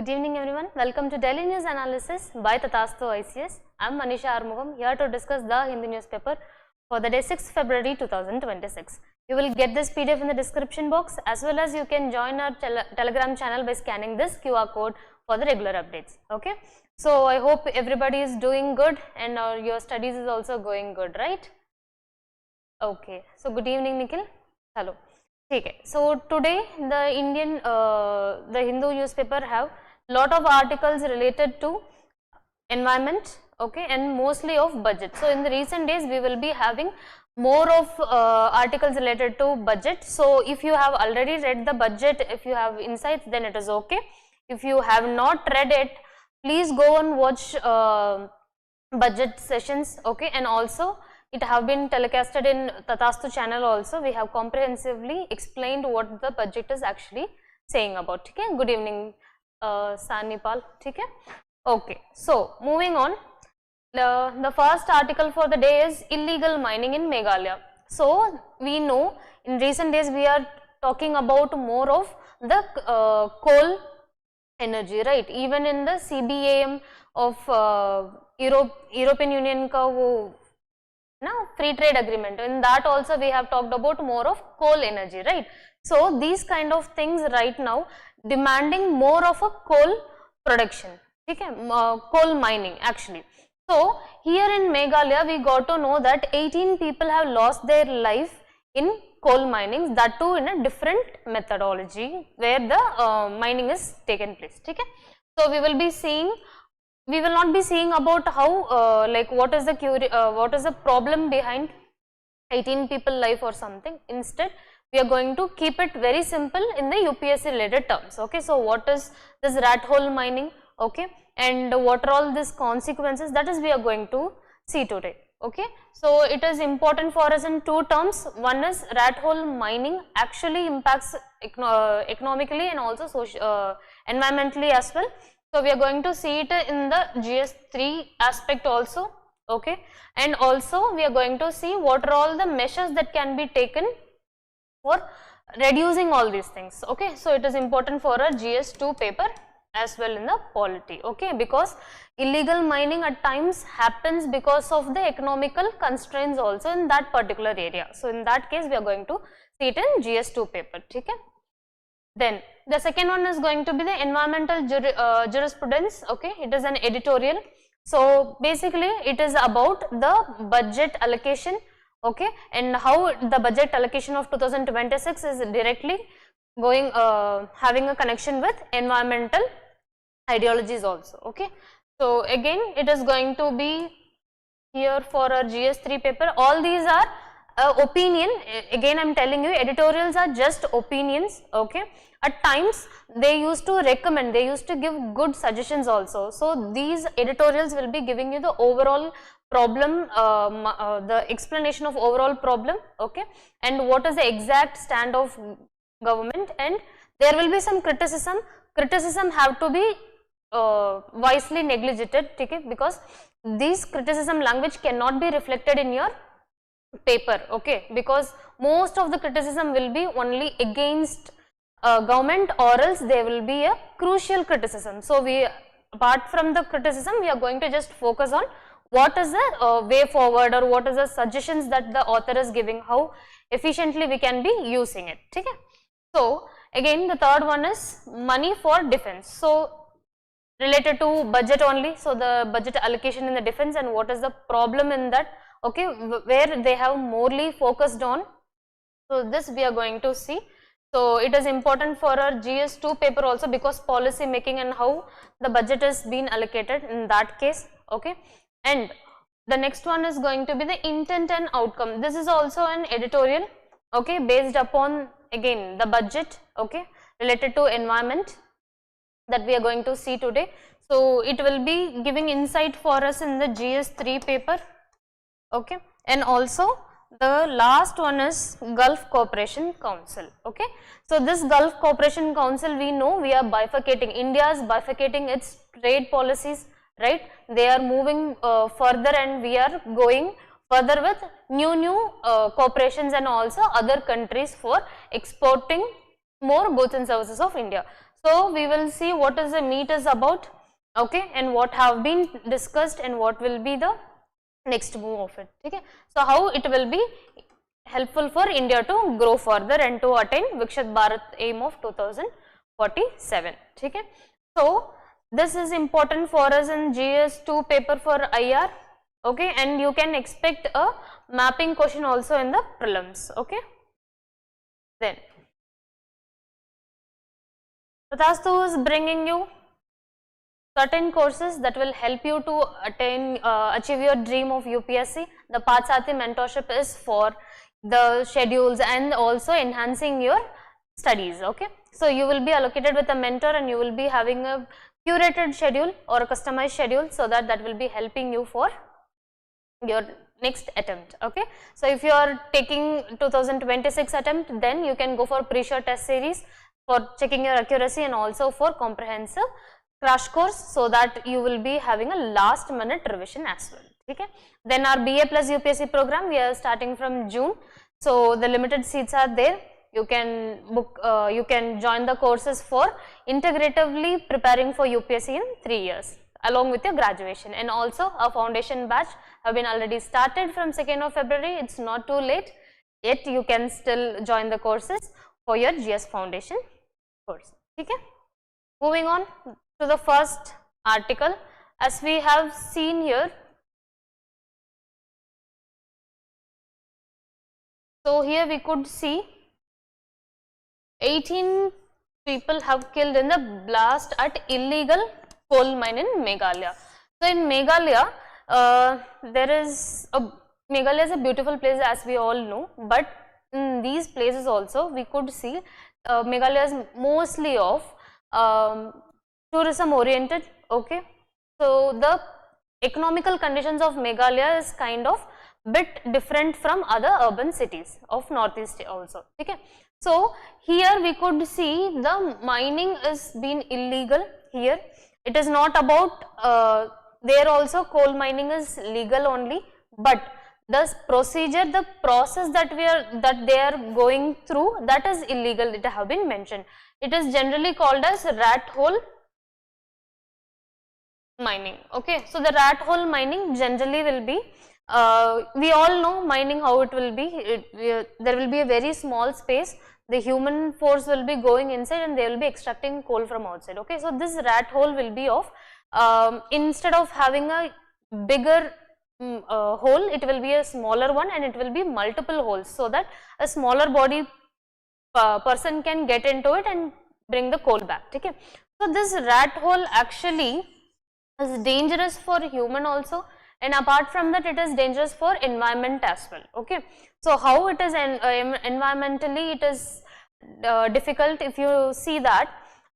Good evening everyone. Welcome to Daily News Analysis by Tathastu ICS. I am Manisha 𝐔𝐿𝐻𝐿 here to discuss the Hindi newspaper for the day 6th February 2026. You will get this PDF in the description box, as well as you can join our Telegram channel by scanning this QR code for the regular updates. Okay. So I hope everybody is doing good and your studies is also going good, right? Okay. So good evening Nikhil. Hello. Okay. So today the Hindu newspaper have lot of articles related to environment, okay, and mostly of budget. So in the recent days we will be having more of articles related to budget. So if you have already read the budget, if you have insights, then it is okay. If you have not read it, please go and watch budget sessions, okay, and also it have been telecasted in Tathastu channel also. We have comprehensively explained what the budget is actually saying about. Okay, good evening Sanipal. Okay, okay. So moving on, the first article for the day is illegal mining in Meghalaya. So we know in recent days we are talking about more of the coal energy, right? Even in the CBAM of European Union ka wo free trade agreement, in that also we have talked about more of coal energy, right? So these kind of things right now demanding more of a coal production, okay, coal mining actually. So here in Meghalaya we got to know that 18 people have lost their life in coal mining, that too in a different methodology where the mining is taken place. Okay, so we will not be seeing about how like what is the problem behind 18 people life or something. Instead we are going to keep it very simple in the UPSC related terms. Okay, so what is this rat hole mining, okay, and what are all these consequences, that is we are going to see today. Okay, so it is important for us in two terms. One is rat hole mining actually impacts economically and also environmentally as well. So we are going to see it in the GS3 aspect also, okay, and also we are going to see what are all the measures that can be taken for reducing all these things. Okay, so it is important for a GS2 paper as well in the polity, okay, because illegal mining at times happens because of the economical constraints also in that particular area. So in that case we are going to see it in GS2 paper. Okay. Then the second one is going to be the environmental jurisprudence. Okay, it is an editorial. So basically it is about the budget allocation, okay, and how the budget allocation of 2026 is directly going having a connection with environmental ideologies also. Okay, so again it is going to be here for a GS3 paper. All these are opinion. Again I am telling you, editorials are just opinions, okay. At times they used to recommend, they used to give good suggestions also. So these editorials will be giving you the overall problem, the explanation of overall problem, okay, and what is the exact stand of government, and there will be some criticism. Criticism have to be wisely neglected, okay, because this criticism language cannot be reflected in your paper, okay, because most of the criticism will be only against government, or else there will be a crucial criticism. So we, apart from the criticism, we are going to just focus on what is the way forward, or what is the suggestions that the author is giving, how efficiently we can be using it. Okay. So again the third one is money for defense. So related to budget only, so the budget allocation in the defense and what is the problem in that, okay, where they have morely focused on. So this we are going to see. So it is important for our GS2 paper also, because policy making and how the budget is being allocated in that case, okay. And the next one is going to be the intent and outcome. This is also an editorial, okay, based upon again the budget, okay, related to environment, that we are going to see today. So it will be giving insight for us in the GS3 paper, okay. And also the last one is Gulf Cooperation Council, okay. So this Gulf Cooperation Council, we know we are bifurcating, India is bifurcating its trade policies, right. They are moving further, and we are going further with new corporations and also other countries for exporting more goods and services of India. So we will see what is the meet is about, okay, and what have been discussed and what will be the next move of it. Okay. So how it will be helpful for India to grow further and to attain Viksit Bharat aim of 2047. Okay. So this is important for us in GS2 paper for IR, okay, and you can expect a mapping question also in the prelims. Okay. Then Tathastu is bringing you certain courses that will help you to attain achieve your dream of UPSC. The Pathsathi mentorship is for the schedules and also enhancing your studies. Okay. So you will be allocated with a mentor and you will be having a curated schedule or a customized schedule, so that will be helping you for your next attempt. Okay. So if you are taking 2026 attempt, then you can go for pre-sure test series for checking your accuracy and also for comprehensive crash course, so that you will be having a last minute revision as well. Okay. Then our BA plus UPSC program, we are starting from June. So the limited seats are there. You can book, you can join the courses for integratively preparing for UPSC in 3 years along with your graduation, and also a foundation batch have been already started from 2nd of February. It's not too late yet, you can still join the courses for your GS foundation course. Okay. Moving on to the first article, as we have seen here. So here we could see 18 people have killed in the blast at illegal coal mine in Meghalaya. So in Meghalaya, Meghalaya is a beautiful place, as we all know, but in these places also we could see Meghalaya is mostly of tourism oriented. Okay. So the economical conditions of Meghalaya is kind of bit different from other urban cities of northeast also. Okay. So here we could see the mining is been illegal here. It is not about there also coal mining is legal only, but the procedure, the process that they are going through, that is illegal. It have been mentioned. It is generally called as rat hole mining. Okay. So the rat hole mining generally will be, we all know mining how it will be. There will be a very small space. The human force will be going inside and they will be extracting coal from outside. Okay. So this rat hole will be of, instead of having a bigger hole, it will be a smaller one and it will be multiple holes, so that a smaller body person can get into it and bring the coal back. Okay. So this rat hole actually is dangerous for human also, and apart from that it is dangerous for environment as well. Okay. So how it is environmentally, it is difficult. If you see that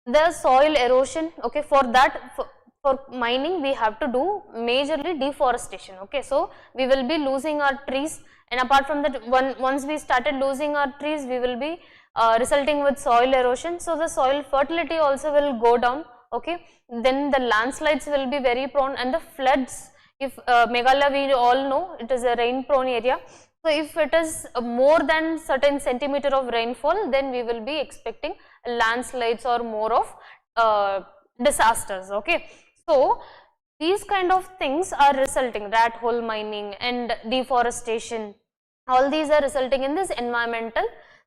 the soil erosion, okay, for that for mining we have to do majorly deforestation. Okay. So we will be losing our trees, and apart from that, once we started losing our trees, we will be resulting with soil erosion. So the soil fertility also will go down. Okay. Then the landslides will be very prone, and the floods, if Meghalaya we all know it is a rain prone area. So if it is more than certain centimeter of rainfall, then we will be expecting landslides or more of disasters. Okay. So these kind of things are resulting, rat hole mining and deforestation, all these are resulting in this environmental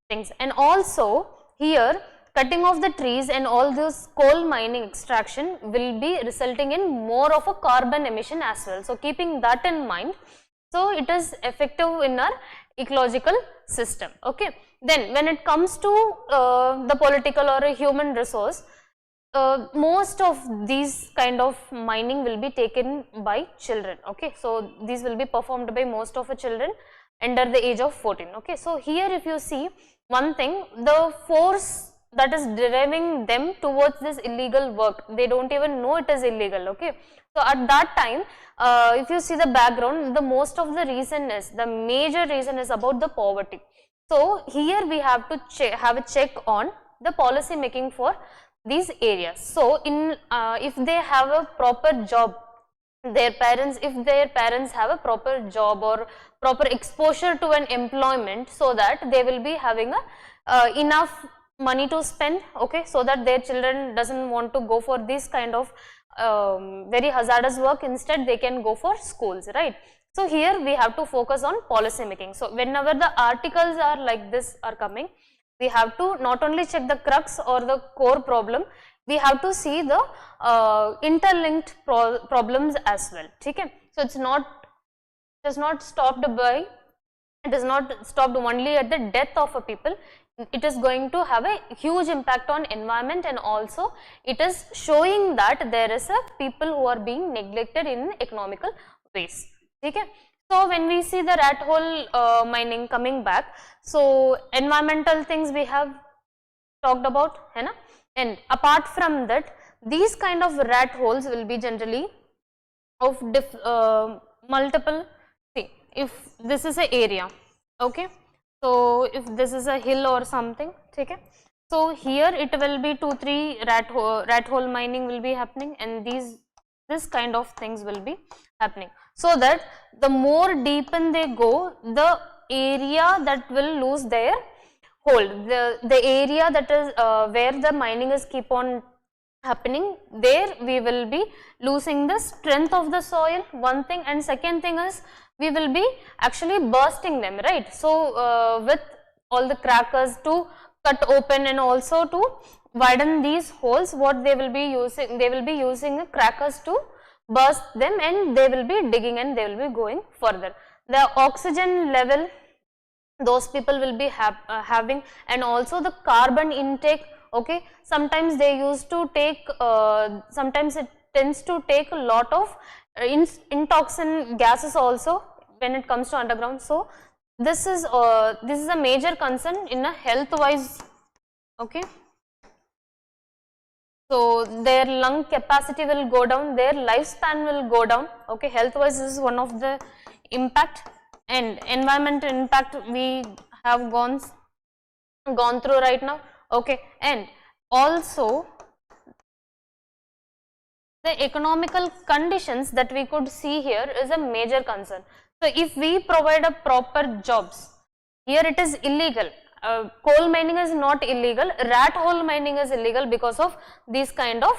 things. And also here cutting off the trees and all this coal mining extraction will be resulting in more of a carbon emission as well. So keeping that in mind, so it is effective in our ecological system. Okay. Then when it comes to the political or a human resource, most of these kind of mining will be taken by children. Okay. So these will be performed by most of the children under the age of 14. Okay. So here if you see one thing, the force that is driving them towards this illegal work, they don't even know it is illegal. Okay. So at that time, if you see the background, the most of the reason is, the major reason is about the poverty. So here we have to have a check on the policy making for these areas. So in if they have a proper job, their parents, if their parents have a proper job or proper exposure to an employment, so that they will be having a enough money to spend, okay, so that their children doesn't want to go for this kind of very hazardous work, instead they can go for schools, right. So here we have to focus on policy making. So whenever the articles are like this are coming, we have to not only check the crux or the core problem, we have to see the interlinked problems as well, okay. So it is not stopped only at the death of a people. It is going to have a huge impact on environment, and also it is showing that there is a people who are being neglected in economical ways, okay. So when we see the rat hole mining coming back, so environmental things we have talked about, है ना? And apart from that, these kind of rat holes will be generally of multiple. See, if this is an area, okay, so if this is a hill or something, okay, so here it will be 2-3 rat hole mining will be happening, and this kind of things will be happening, so that the more deepen they go, the area that will lose their hold, the area that is where the mining is keep on happening, there we will be losing the strength of the soil, one thing, and second thing is we will be actually bursting them, right. So with all the crackers to cut open and also to widen these holes, what they will be using crackers to burst them, and they will be digging and they will be going further. The oxygen level those people will be having, and also the carbon intake, okay, sometimes they used to take sometimes it tends to take a lot of intoxin gases also when it comes to underground. So this is a major concern in a health wise, okay. So their lung capacity will go down, their lifespan will go down, okay. Health wise is one of the impact, and environmental impact we have gone through right now, okay. And also the economical conditions that we could see here is a major concern. So if we provide a proper jobs, here it is illegal. Coal mining is not illegal, rat hole mining is illegal because of these kind of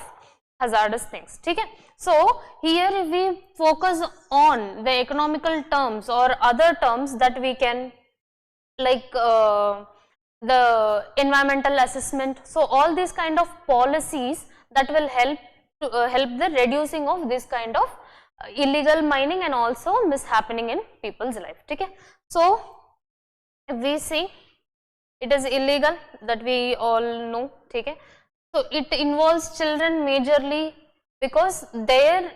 hazardous things, okay. So here if we focus on the economical terms or other terms that we can, like the environmental assessment, so all these kind of policies that will help the reducing of this kind of illegal mining and also mishappening in people's life, okay. So if we see, it is illegal, that we all know, okay. So it involves children majorly because their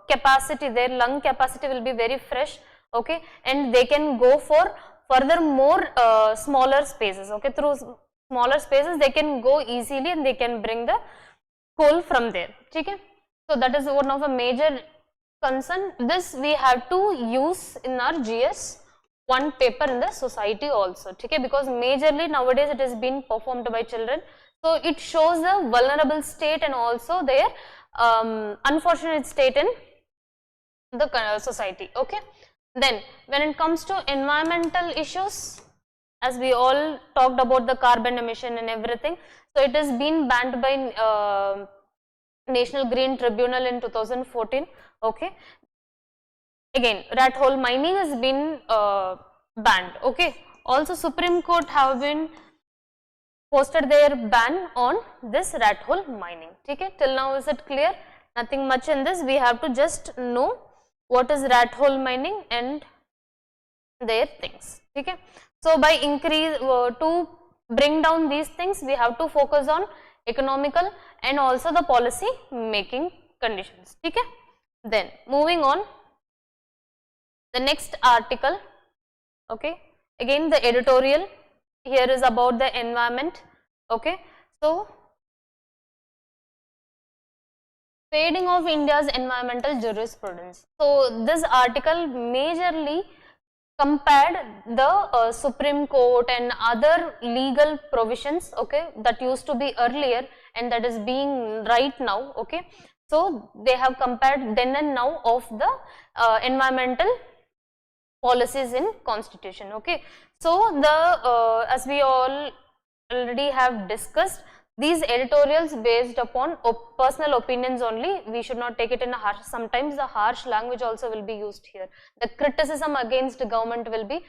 capacity, their lung capacity will be very fresh, okay, and they can go for further more smaller spaces, okay. Through smaller spaces they can go easily and they can bring the coal from there, okay. So that is one of the major concern. This we have to use in our GS 1 paper in the society also, okay, because majorly nowadays it is being performed by children. So it shows the vulnerable state and also their unfortunate state in the society, okay. Then when it comes to environmental issues, as we all talked about the carbon emission and everything, so it has been banned by National Green Tribunal in 2014, okay. Again, rat hole mining has been banned, okay. Also Supreme Court have been posted their ban on this rat hole mining, okay. Till now is it clear? Nothing much in this, we have to just know what is rat hole mining and their things, okay. So by to bring down these things, we have to focus on economical and also the policy making conditions, okay. Then moving on, the next article, okay, again the editorial here is about the environment, okay. So fading of India's environmental jurisprudence. So this article majorly compared the Supreme Court and other legal provisions, okay, that used to be earlier and that is being right now, okay. So they have compared then and now of the environmental policies in constitution, okay. So the as we all already have discussed, these editorials based upon personal opinions only, we should not take it in a harsh, sometimes the harsh language also will be used here. The criticism against the government will be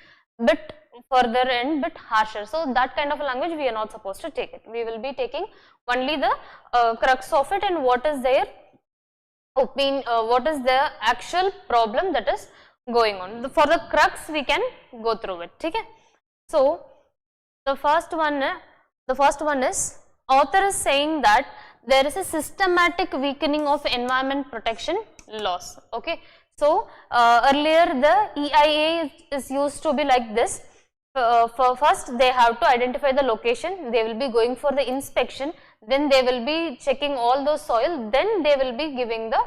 bit further and bit harsher. So that kind of a language we are not supposed to take it. We will be taking only the crux of it and what is their opinion, what is the actual problem that is going on. For the crux we can go through it. Okay? So the first one is, author is saying that there is a systematic weakening of environment protection laws. Okay. So earlier the EIA is used to be like this. For first they have to identify the location, they will be going for the inspection, then they will be checking all those soil, then they will be giving the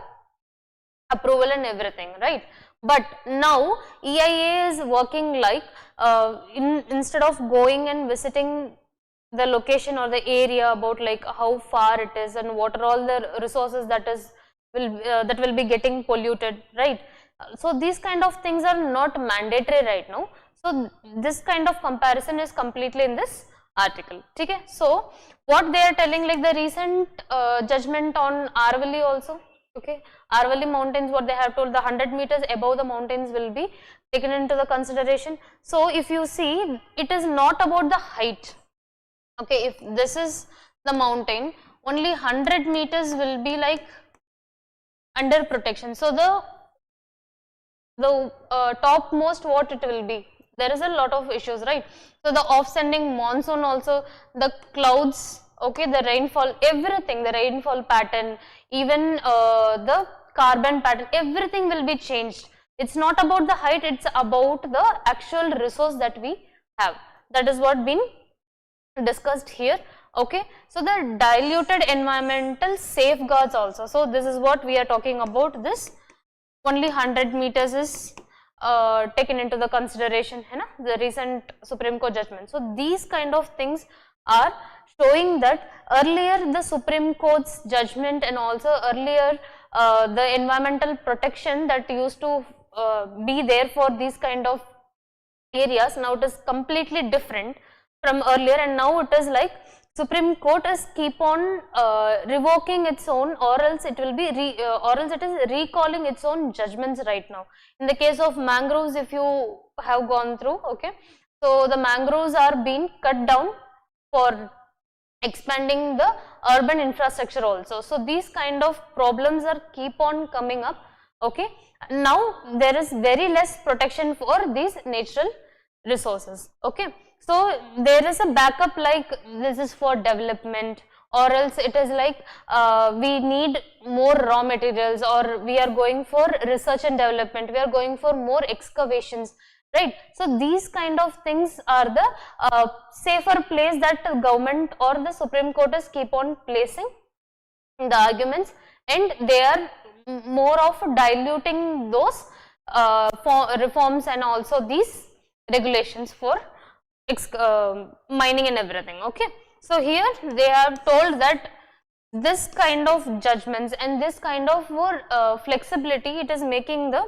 approval and everything, right? But now EIA is working like instead of going and visiting the location or the area about like how far it is and what are all the resources that will be getting polluted, right? So these kind of things are not mandatory right now. So this kind of comparison is completely in this article. Okay? So what they are telling, like the recent judgment on Aravalli also. Okay, Aravalli mountains, what they have told, the 100 meters above the mountains will be taken into the consideration. So if you see, it is not about the height. Okay, if this is the mountain, only 100 meters will be like under protection. So the topmost what it will be, there is a lot of issues, right? So the off-sending monsoon also, the clouds, okay, the rainfall, everything, the rainfall pattern, even the carbon pattern, everything will be changed. It's not about the height, it's about the actual resource that we have. That is what been discussed here. Okay, so the diluted environmental safeguards also. So this is what we are talking about. This only 100 meters is taken into the consideration, you know, the recent Supreme Court judgment. So these kind of things are showing that earlier the Supreme Court's judgment and also earlier the environmental protection that used to be there for these kind of areas, now it is completely different from earlier, and now it is like Supreme Court is keep on revoking its own, or else it will be or else it is recalling its own judgments right now. In the case of mangroves, if you have gone through, okay, so the mangroves are being cut down for expanding the urban infrastructure also. So these kind of problems are keep on coming up. Okay, now there is very less protection for these natural resources. Okay, so there is a backup like this is for development, or else it is like we need more raw materials, or we are going for research and development, we are going for more excavations, right? So these kind of things are the safer place that the government or the Supreme Court is keep on placing the arguments, and they are more of diluting those reforms and also these regulations for mining and everything. Okay, so here they have told that this kind of judgments and this kind of more flexibility, it is making the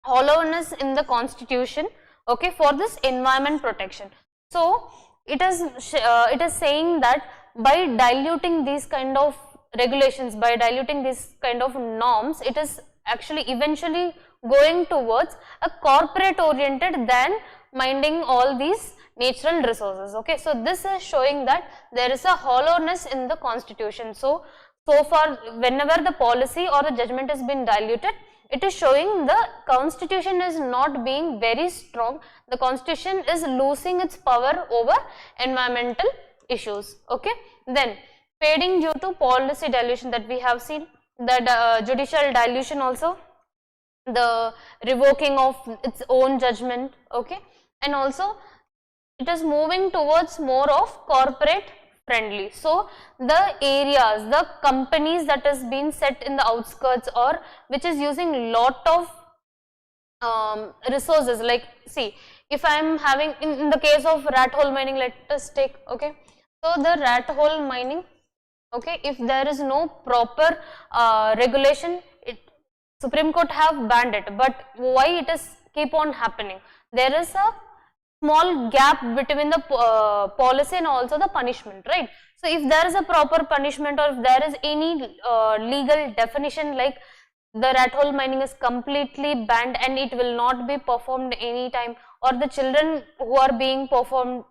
hollowness in the constitution, okay, for this environment protection. So it is saying that by diluting these kind of regulations, by diluting these kind of norms, it is actually eventually going towards a corporate oriented than minding all these natural resources. Okay, so this is showing that there is a hollowness in the constitution. So far whenever the policy or the judgment has been diluted, it is showing the constitution is not being very strong, the constitution is losing its power over environmental issues. Okay, then fading due to policy dilution that we have seen, the judicial dilution also, the revoking of its own judgment. Okay, and also it is moving towards more of corporate friendly. So the areas, the companies that has been set in the outskirts or which is using lot of resources, like see, if I am having in the case of rat hole mining, let us take, okay, so the rat hole mining, okay, if there is no proper regulation, Supreme Court have banned it, but why it is keep on happening? There is a small gap between the policy and also the punishment, right? So if there is a proper punishment, or if there is any legal definition like the rat hole mining is completely banned and it will not be performed any time, or the children who are being performed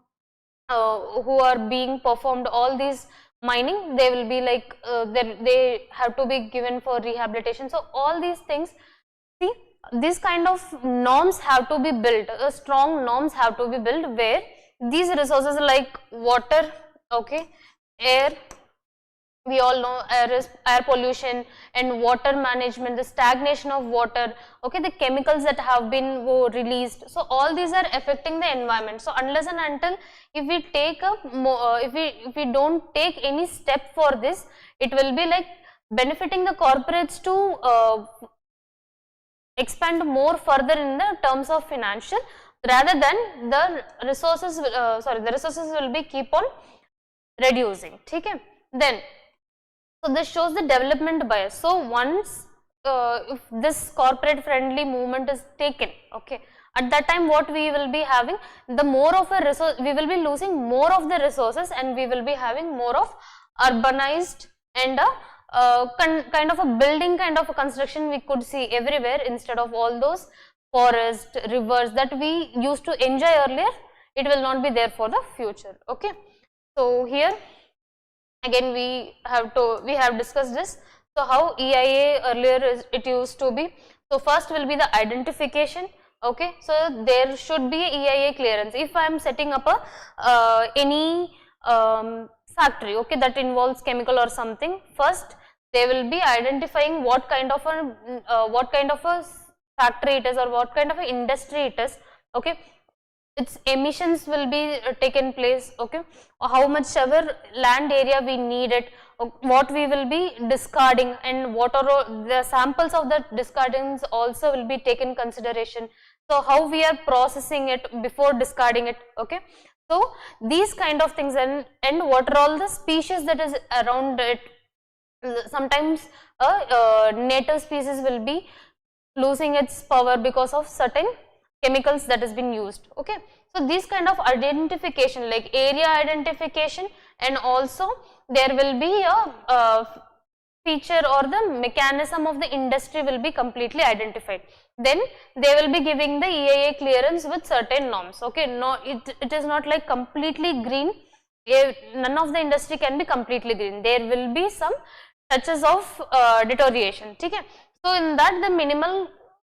all these mining, they will be like they have to be given for rehabilitation. So all these things, see, these kind of norms have to be built, strong norms have to be built, where these resources like water, okay, air, we all know air pollution and water management, the stagnation of water, okay, the chemicals that have been released, so all these are affecting the environment. So unless and until if we take a if we don't take any step for this, it will be like benefiting the corporates to expand more further in the terms of financial, rather than the resources the resources will be keep on reducing. Okay, then so this shows the development bias. So once if this corporate friendly movement is taken, okay, at that time what we will be having, the more of a resource, we will be losing more of the resources, and we will be having more of urbanized and kind of a building kind of a construction we could see everywhere, instead of all those forest, rivers that we used to enjoy earlier, it will not be there for the future. Okay, so here again we have discussed this. So how EIA earlier it used to be. So first will be the identification. Okay, so there should be a EIA clearance. If I am setting up a any factory, okay, that involves chemical or something, first they will be identifying what kind of a factory it is, or what kind of an industry it is. Okay, its emissions will be taken place, okay, or how much ever land area we need it, what we will be discarding, and what are the samples of the discardings also will be taken consideration. So how we are processing it before discarding it. Okay, so these kind of things, and what are all the species that is around it. Sometimes a native species will be losing its power because of certain chemicals that has been used. Okay, so this kind of identification, like area identification, and also there will be a feature or the mechanism of the industry will be completely identified. Then they will be giving the EIA clearance with certain norms. Okay, no, it is not like completely green. None of the industry can be completely green. There will be some touches of deterioration. Okay, so in that the minimal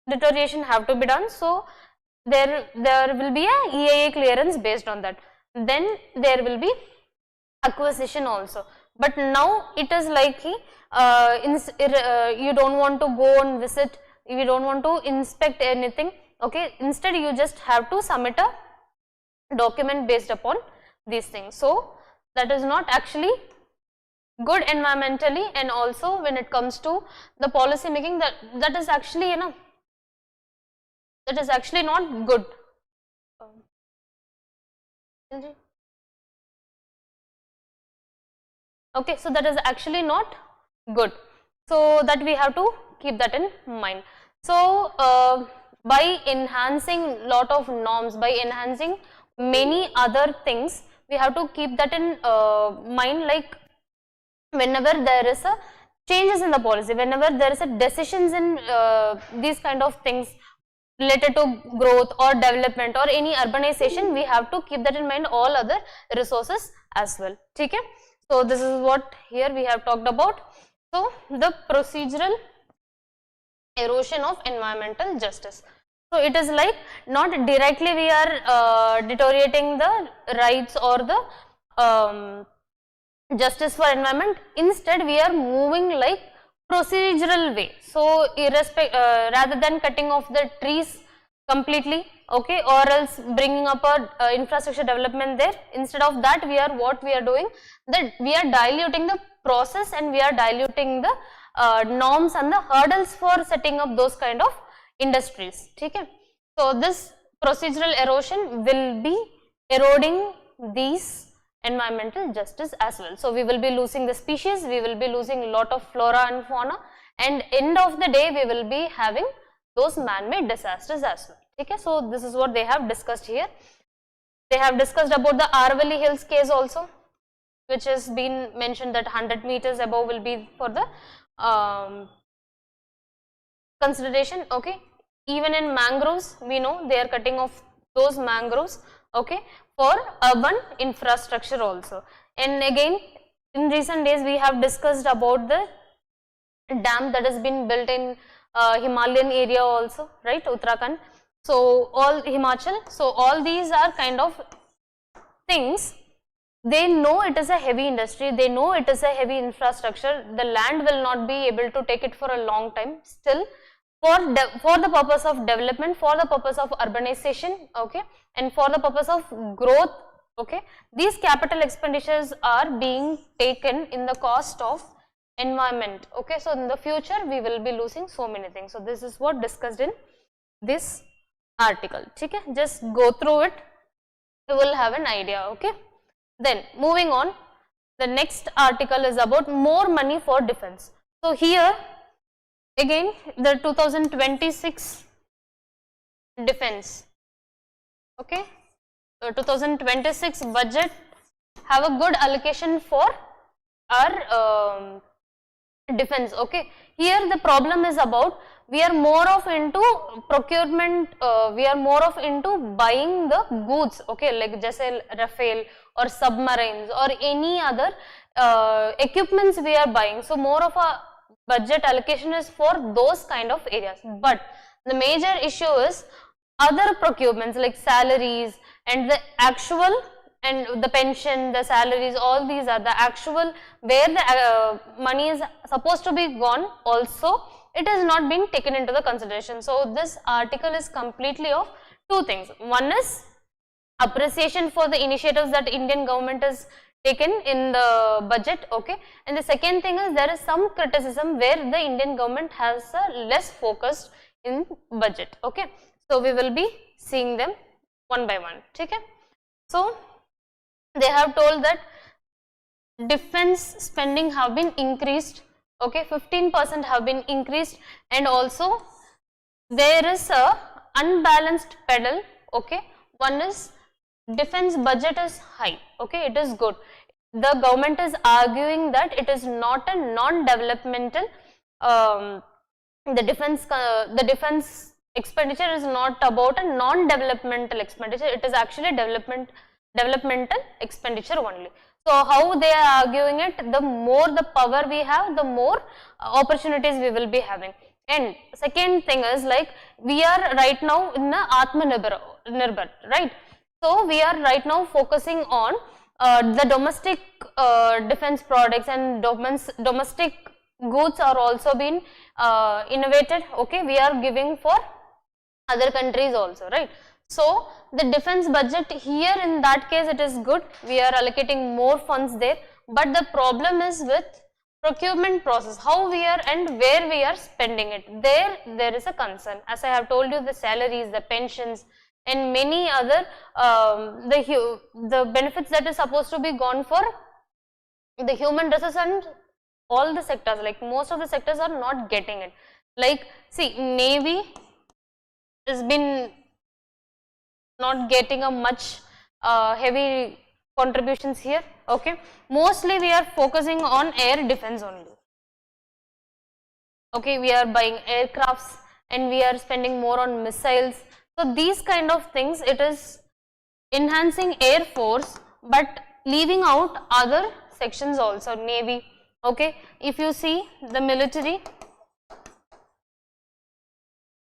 deterioration have to be done. So there will be a EIA clearance based on that. Then there will be acquisition also. But now it is like you don't want to go and visit, you don't want to inspect anything. Okay, instead you just have to submit a document based upon these things. So that is not actually good environmentally, and also when it comes to the policy making, that is actually, you know, that is actually not good. Okay, so that is actually not good. So that we have to keep that in mind. So by enhancing lot of norms, by enhancing many other things, we have to keep that in mind, like whenever there is a changes in the policy, whenever there is a decisions in these kind of things related to growth or development or any urbanization, we have to keep that in mind, all other resources as well. Okay, so this is what here we have talked about. So the procedural erosion of environmental justice. So it is like not directly we are deteriorating the rights or the justice for environment, instead we are moving like procedural way. So rather than cutting off the trees completely, okay, or else bringing up a infrastructure development there, instead of that we are doing that we are diluting the process, and we are diluting the norms and the hurdles for setting up those kind of industries. Okay, so this procedural erosion will be eroding these environmental justice as well. So we will be losing the species, we will be losing a lot of flora and fauna, and end of the day we will be having those man-made disasters as well. Okay, so this is what they have discussed here. They have discussed about the Aravalli Hills case also, which has been mentioned that 100 meters above will be for the consideration. Okay, even in mangroves, we know they are cutting off those mangroves, okay, for urban infrastructure also. And again, in recent days we have discussed about the dam that has been built in Himalayan area also, right, Uttarakhand. So all Himachal, so all these are kind of things. They know it is a heavy industry, they know it is a heavy infrastructure, the land will not be able to take it for a long time. Still, for the purpose of development, for the purpose of urbanization, okay, and for the purpose of growth, okay, these capital expenditures are being taken in the cost of environment. Okay, so in the future we will be losing so many things. So this is what discussed in this article. Okay, just go through it, you will have an idea. Okay, then moving on, the next article is about more money for defense. So here again the 2026 defense, okay, so 2026 budget have a good allocation for our defense. Okay, here the problem is about we are more of into procurement, we are more of into buying the goods, okay, like just Rafale or submarines or any other equipments we are buying. So more of a budget allocation is for those kind of areas, but the major issue is other procurements like salaries and the actual and the pension, the salaries, all these are the actual where the money is supposed to be gone, also it is not being taken into the consideration. So this article is completely of two things. One is appreciation for the initiatives that Indian government has taken in the budget, okay, and the second thing is there is some criticism where the Indian government has less focused in budget. Okay, so we will be seeing them one by one. Okay, so they have told that defense spending have been increased, okay, 15% have been increased, and also there is a unbalanced pedal. Okay, one is defense budget is high, okay, it is good. The government is arguing that it is not a non-developmental, the defense expenditure is not about a non-developmental expenditure, it is actually developmental expenditure only. So how they are arguing it, the more the power we have, the more opportunities we will be having. And second thing is like we are right now in the Atmanirbhar, right? So we are right now focusing on the domestic defense products, and domestic goods are also being innovated. Okay, we are giving for other countries also, right? So the defense budget here in that case it is good, we are allocating more funds there, but the problem is with procurement process, how we are and where we are spending it, there is a concern. As I have told you, the salaries, the pensions and many other the benefits that is supposed to be gone for the human resource and all the sectors, like most of the sectors are not getting it. Like see, Navy has been not getting a much heavy contributions here. Okay, mostly we are focusing on air defense only. Okay, we are buying aircrafts and we are spending more on missiles. So these kind of things, it is enhancing air force but leaving out other sections also, Navy. Okay, if you see the military,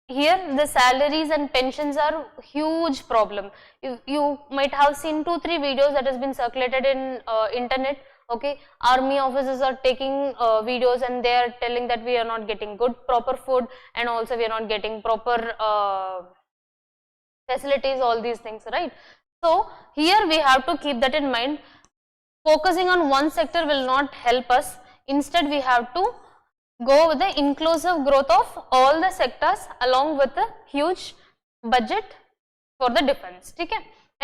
here the salaries and pensions are huge problem. You might have seen 2-3 videos that has been circulated in internet. Okay, army officers are taking videos and they are telling that we are not getting good proper food, and also we are not getting proper facilities, all these things, right? So here we have to keep that in mind. Focusing on one sector will not help us. Instead we have to go with the inclusive growth of all the sectors along with a huge budget for the defense. Okay,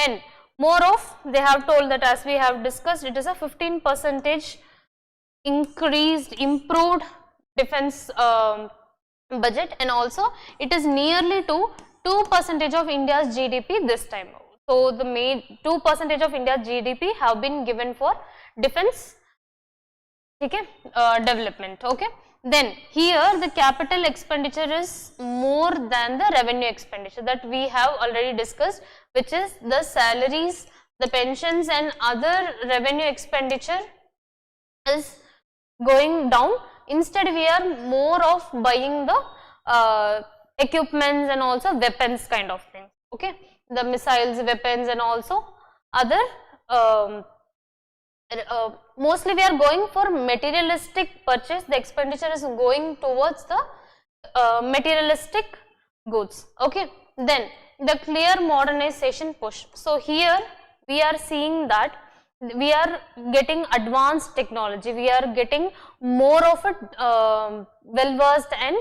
and more of, they have told that as we have discussed, it is a 15% increased, improved defense budget, and also it is nearly to 2% of India's GDP this time. So the main 2% of India's GDP have been given for defense, okay, development. Okay. Then here the capital expenditure is more than the revenue expenditure that we have already discussed, which is the salaries, the pensions and other revenue expenditure is going down. Instead we are more of buying the equipments and also weapons kind of thing. Okay, the missiles, weapons and also other mostly we are going for materialistic purchase. The expenditure is going towards the materialistic goods. Okay. Then the clear modernization push. So here we are seeing that we are getting advanced technology, we are getting more of a well versed and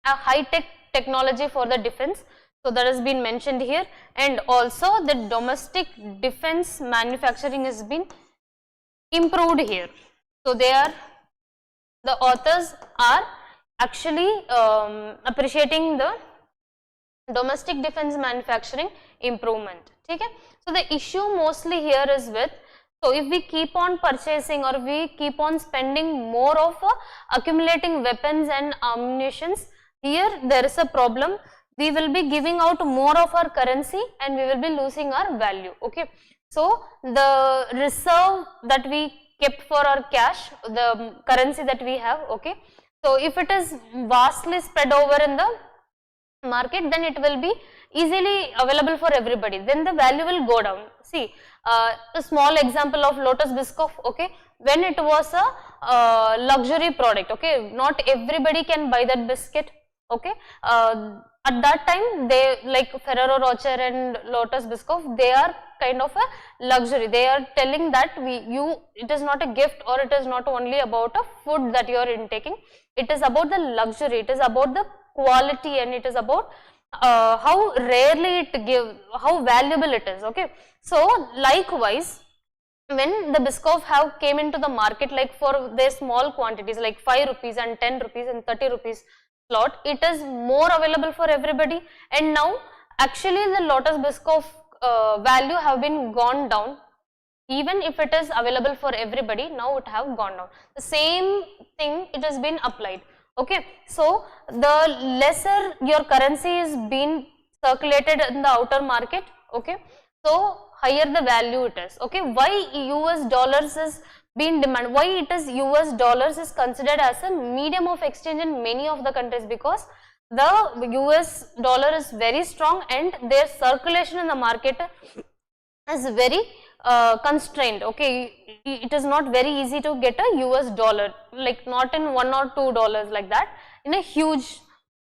a high tech technology for the defense. So that has been mentioned here, and also the domestic defense manufacturing has been improved here. So they are, the authors are actually appreciating the domestic defense manufacturing improvement. Okay. So the issue mostly here is with, so if we keep on purchasing or we keep on spending more of accumulating weapons and ammunitions, here there is a problem. We will be giving out more of our currency and we will be losing our value. Okay. So the reserve that we kept for our cash, the currency that we have, okay. So if it is vastly spread over in the market, then it will be easily available for everybody, then the value will go down. See, a small example of Lotus Biscoff, okay, when it was a luxury product, okay, not everybody can buy that biscuit, okay. At that time, they like Ferrero Rocher and Lotus Biscoff, they are kind of a luxury. They are telling that it is not a gift, or it is not only about a food that you are intaking. It is about the luxury. It is about the quality, and it is about how rarely it gives, how valuable it is. Okay. So likewise, when the Biscoff have came into the market, like for their small quantities like 5 rupees and 10 rupees and 30 rupees slot, it is more available for everybody, and now actually the Lotus Biscoff value have been gone down. Even if it is available for everybody, now it have gone down. The same thing it has been applied. Okay. So the lesser your currency is being circulated in the outer market, okay, so higher the value it is. Okay. Why US dollars is being demanded, why it is US dollars is considered as a medium of exchange in many of the countries? Because the US dollar is very strong and their circulation in the market is very constrained. Okay, it is not very easy to get a US dollar, like not in $1 or $2 like that, in a huge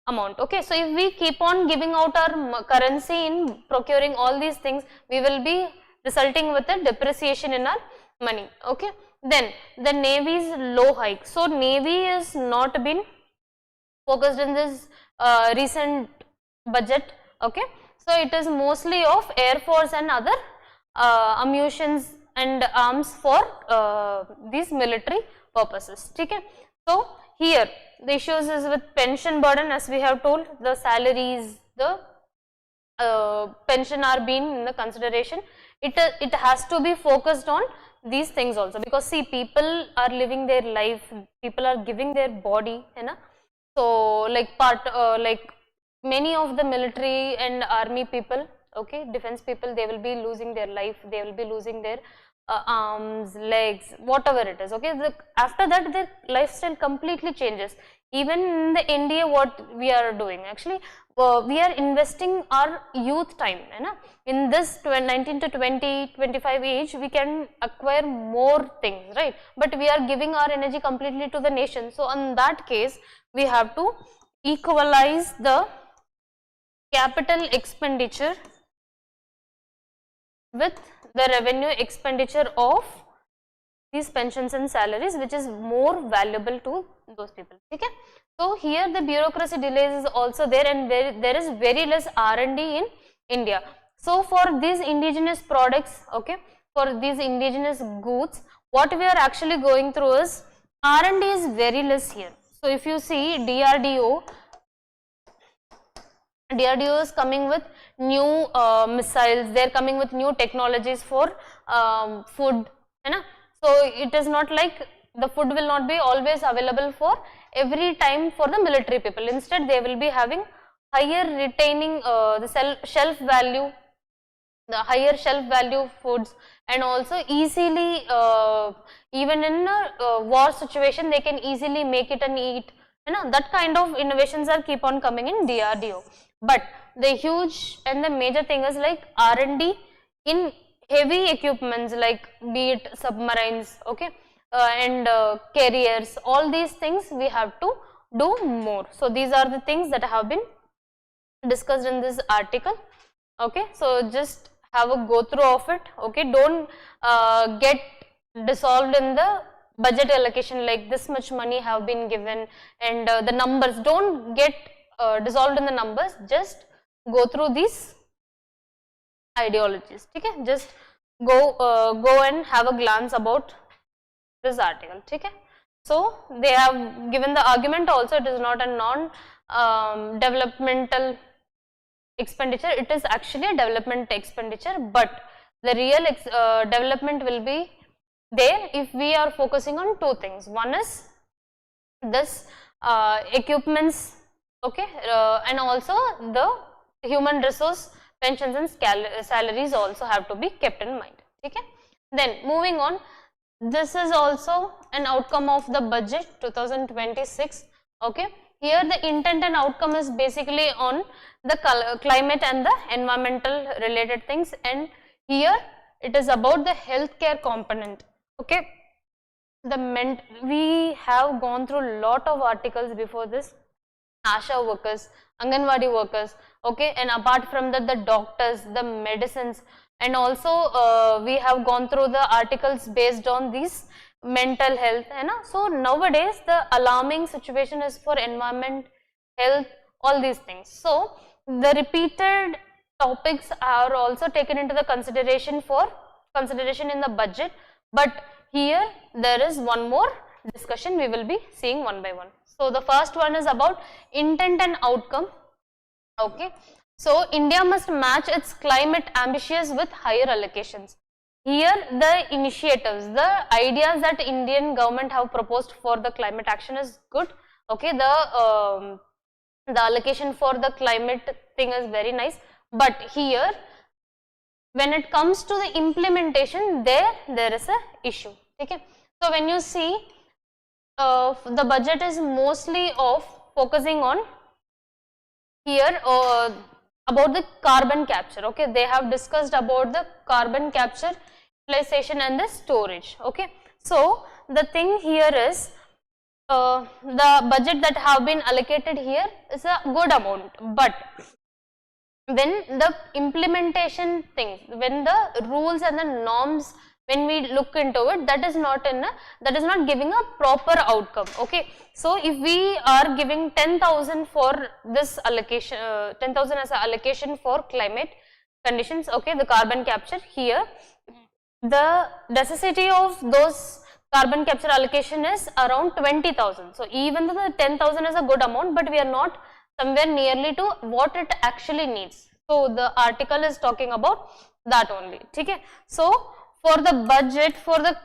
amount. Okay, so if we keep on giving out our currency in procuring all these things, we will be resulting with a depreciation in our money. Okay. Then the Navy's low hike. So Navy is not been focused in this recent budget. Okay. So it is mostly of Air Force and other ammunitions and arms for these military purposes. Okay. So here the issues is with pension burden, as we have told, the salaries, the pension are being in the consideration. It has to be focused on these things also, because see, people are living their life, people are giving their body, you know. So like like many of the military and army people, okay, defense people, they will be losing their life, they will be losing their arms, legs, whatever it is. Okay, after that their lifestyle completely changes. Even in the NDA, what we are doing, actually we are investing our youth time, you know? In this 19 to 20, 25 age, we can acquire more things, right? But we are giving our energy completely to the nation. So in that case, we have to equalize the capital expenditure with the revenue expenditure of these pensions and salaries, which is more valuable to those people. Okay. So here the bureaucracy delays is also there, and there is very less R&D in India. So for these indigenous products, okay, for these indigenous goods, what we are actually going through is R&D is very less here. So if you see DRDO is coming with new missiles, they are coming with new technologies for food, so it is not like the food will not be always available for every time for the military people. Instead, they will be having higher retaining the shelf value, the higher shelf value foods, and also easily even in a war situation they can easily make it and eat, that kind of innovations are keep on coming in DRDO. But the huge and the major thing is like R&D in heavy equipments, like be it submarines, okay, and carriers, all these things we have to do more. So these are the things that have been discussed in this article, okay. So just have a go through of it, okay. Don't get dissolved in the budget allocation, like this much money have been given and the numbers, don't get dissolved in the numbers, just go through these ideologies, okay. Just go and have a glance about this article, okay. So they have given the argument also, it is not a non developmental expenditure, it is actually a development expenditure, but the real development will be there if we are focusing on two things. One is this equipments, okay, and also the human resource, pensions and salaries also have to be kept in mind, okay. Then moving on, this is also an outcome of the budget 2026, okay. Here the intent and outcome is basically on the climate and the environmental related things, and here it is about the healthcare component, okay. We have gone through lot of articles before this, ASHA workers, Anganwadi workers, okay, and apart from that the doctors, the medicines, and also we have gone through the articles based on these mental health, so nowadays the alarming situation is for environment, health, all these things. So the repeated topics are also taken into the consideration in the budget, but here there is one more discussion we will be seeing one by one. So the first one is about intent and outcome, okay. So India must match its climate ambitions with higher allocations. Here the initiatives, the ideas that Indian government have proposed for the climate action is good, okay. The allocation for the climate thing is very nice, but here when it comes to the implementation, there is a issue, okay. So when you see the budget is mostly of focusing on here about the carbon capture, okay. They have discussed about the carbon capture, utilization and the storage, okay. So the thing here is the budget that have been allocated here is a good amount, but when the implementation things, when the rules and the norms, when we look into it, that is not giving a proper outcome, okay. So if we are giving 10,000 for this allocation, 10,000 as an allocation for climate conditions, okay, the carbon capture, here the necessity of those carbon capture allocation is around 20,000. So even though the 10,000 is a good amount, but we are not somewhere nearly to what it actually needs. So the article is talking about that only, okay. So for the budget, for the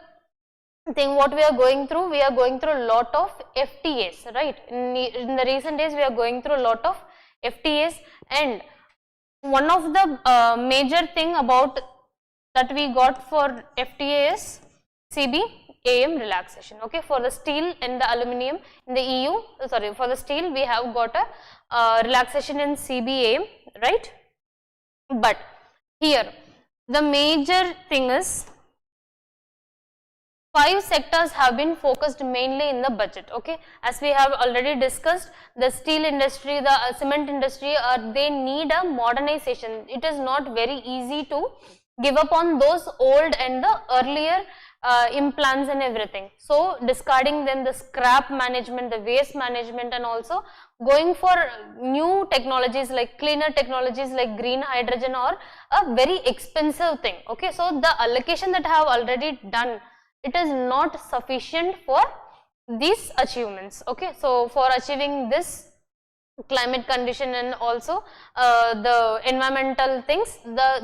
thing what we are going through a lot of FTAs, right. In the recent days we are going through a lot of FTAs, and one of the major thing about that we got for FTA is CBAM relaxation, okay. For the steel and the aluminium in the EU, sorry, for the steel we have got a relaxation in CBAM, right. But here the major thing is 5 sectors have been focused mainly in the budget, okay. As we have already discussed, the steel industry, the cement industry, they need a modernization. It is not very easy to give up on those old and the earlier implants and everything. So discarding them, the scrap management, the waste management, and also going for new technologies like cleaner technologies like green hydrogen are a very expensive thing, okay. So the allocation that I have already done, it is not sufficient for these achievements, okay. So for achieving this climate condition and also the environmental things,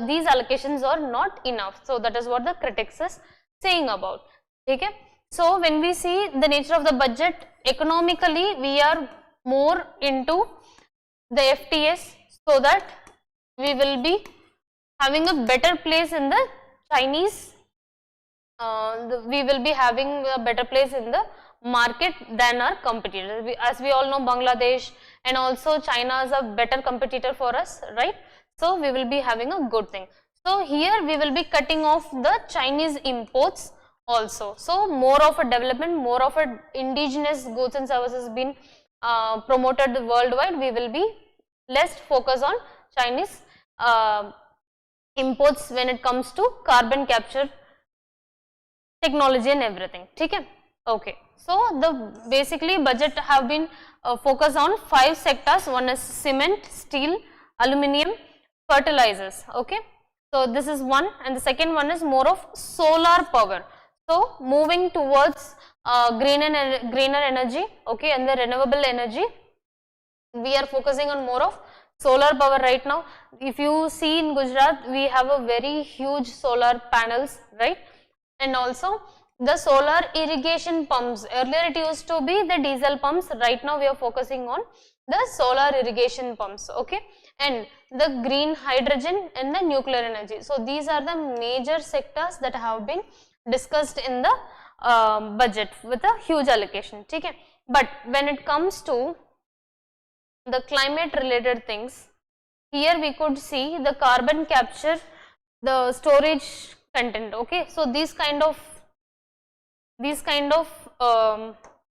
these allocations are not enough. So that is what the critics is saying about. Okay. So when we see the nature of the budget, economically we are more into the FTAs, so that we will be having a better place in the Chinese, we will be having a better place in the market than our competitors. As we all know, Bangladesh and also China is a better competitor for us, right? So we will be having a good thing. So here we will be cutting off the Chinese imports also. So more of a development, more of a indigenous goods and services being promoted worldwide. We will be less focus on Chinese imports when it comes to carbon capture technology and everything. Okay. Okay. So the basically budget have been focused on 5 sectors. One is cement, steel, aluminium, fertilizers. Okay. So this is one, and the second one is more of solar power. So moving towards greener energy, okay, and the renewable energy. We are focusing on more of solar power right now. If you see in Gujarat, we have a very huge solar panels, right? And also the solar irrigation pumps. Earlier it used to be the diesel pumps. Right now we are focusing on the solar irrigation pumps, okay, and the green hydrogen and the nuclear energy. So these are the major sectors that have been discussed in the budget with a huge allocation. Okay. But when it comes to the climate related things, here we could see the carbon capture, the storage content. Okay. So these kind of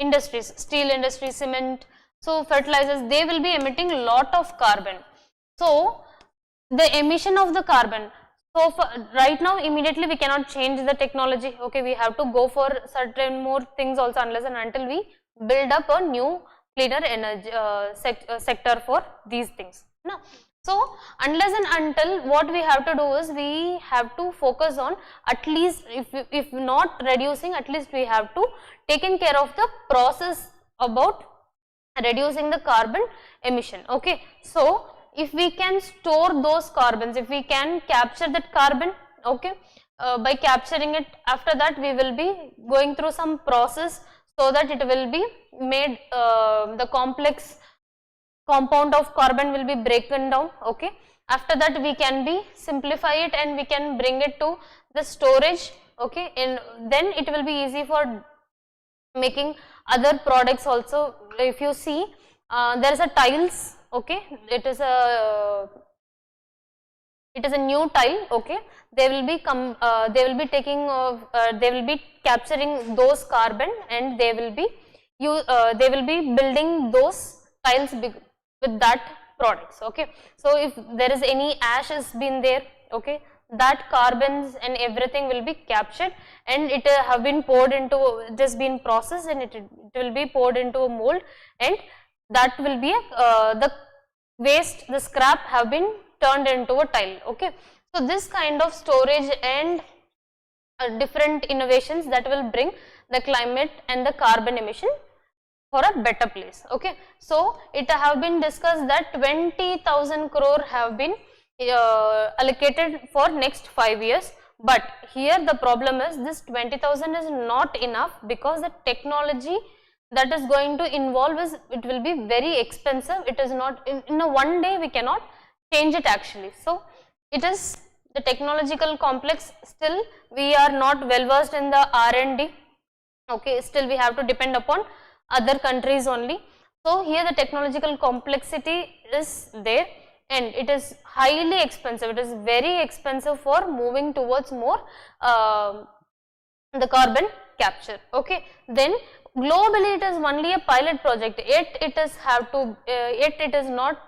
industries, steel industry, cement, so fertilizers, they will be emitting lot of carbon. So the emission of the carbon, so for right now immediately we cannot change the technology. Okay, we have to go for certain more things also, unless and until we build up a new cleaner energy sector for these things. No. So unless and until, what we have to do is we have to focus on, at least if not reducing, at least we have to taken care of the process about reducing the carbon emission. Okay. So if we can store those carbons, if we can capture that carbon, okay, by capturing it, after that we will be going through some process so that it will be made, the complex compound of carbon will be broken down. Okay. After that we can be simplify it and we can bring it to the storage. Okay, and then it will be easy for making other products also. If you see, there is a tiles. Okay, it is a new tile. Okay, they will be taking they will be capturing those carbon, and they will be building those tiles with that products. Okay, so if there is any ash has been there, okay, that carbons and everything will be captured, and it have been poured into, it has been processed, and it will be poured into a mold, and that will be the waste, the scrap have been turned into a tile. Okay. So this kind of storage and different innovations that will bring the climate and the carbon emission for a better place. Okay. So it have been discussed that 20,000 crore have been allocated for next 5 years, but here the problem is this 20,000 is not enough, because the technology that is going to involve is, it will be very expensive. It is not in a one day we cannot change it actually. So it is the technological complex, still we are not well versed in the R&D. Okay, still we have to depend upon other countries only. So here the technological complexity is there, and it is highly expensive. It is very expensive for moving towards more the carbon capture. Okay, then globally it is only a pilot project, yet it is not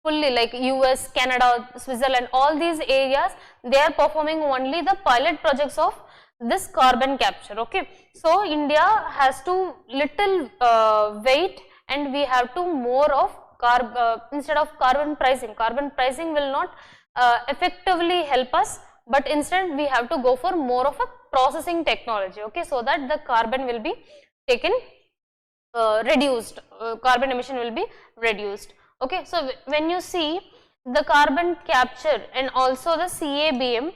fully, like US, Canada, Switzerland, all these areas, they are performing only the pilot projects of this carbon capture. Okay. So India has to little wait, and we have to more of instead of carbon pricing will not effectively help us, but instead we have to go for more of a processing technology. Okay, so that the carbon will be taken reduced, carbon emission will be reduced. Okay, so when you see the carbon capture and also the CABM,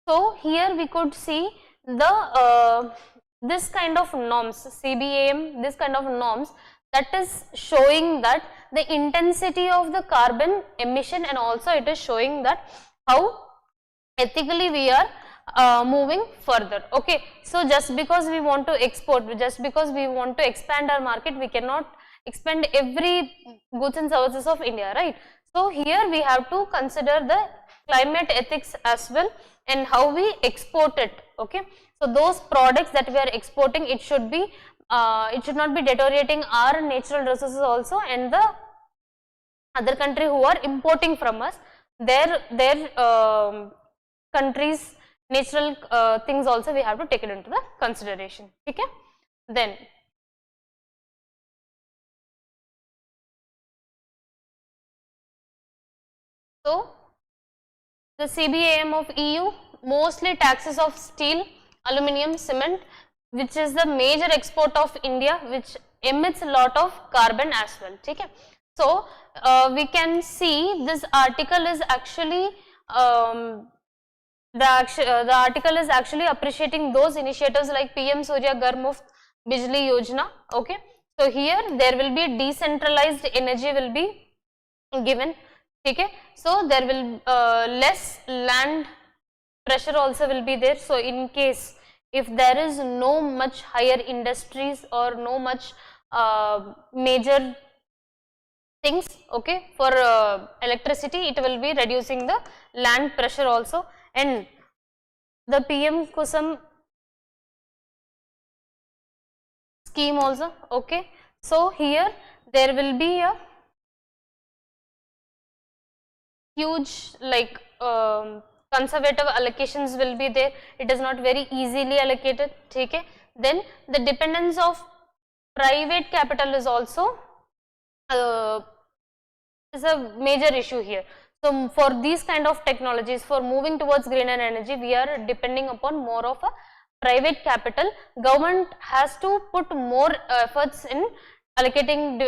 so here we could see the this kind of norms, CBAM, this kind of norms, that is showing that the intensity of the carbon emission, and also it is showing that how ethically we are moving further. Okay, so just because we want to export, just because we want to expand our market, we cannot expand every goods and services of India, right? So here we have to consider the climate ethics as well and how we export it. Okay, so those products that we are exporting, it should be it should not be deteriorating our natural resources also, and the other country who are importing from us, their countries natural things also we have to take it into the consideration. Okay, then so the CBAM of EU mostly taxes of steel, aluminium, cement, which is the major export of India, which emits a lot of carbon as well. Okay, so we can see this article is actually the article is actually appreciating those initiatives like PM Surya Ghar Muft Bijli Yojana. Okay, so here there will be decentralized energy will be given. Okay, so there will less land pressure also will be there. So in case if there is no much higher industries or no much major things, okay, for electricity, it will be reducing the land pressure also. And the PM Kusum scheme also. Okay, so here there will be a huge like conservative allocations will be there. It is not very easily allocated. Okay, then the dependence of private capital is also is a major issue here. So for these kind of technologies, for moving towards greener energy, we are depending upon more of a private capital. Government has to put more efforts in allocating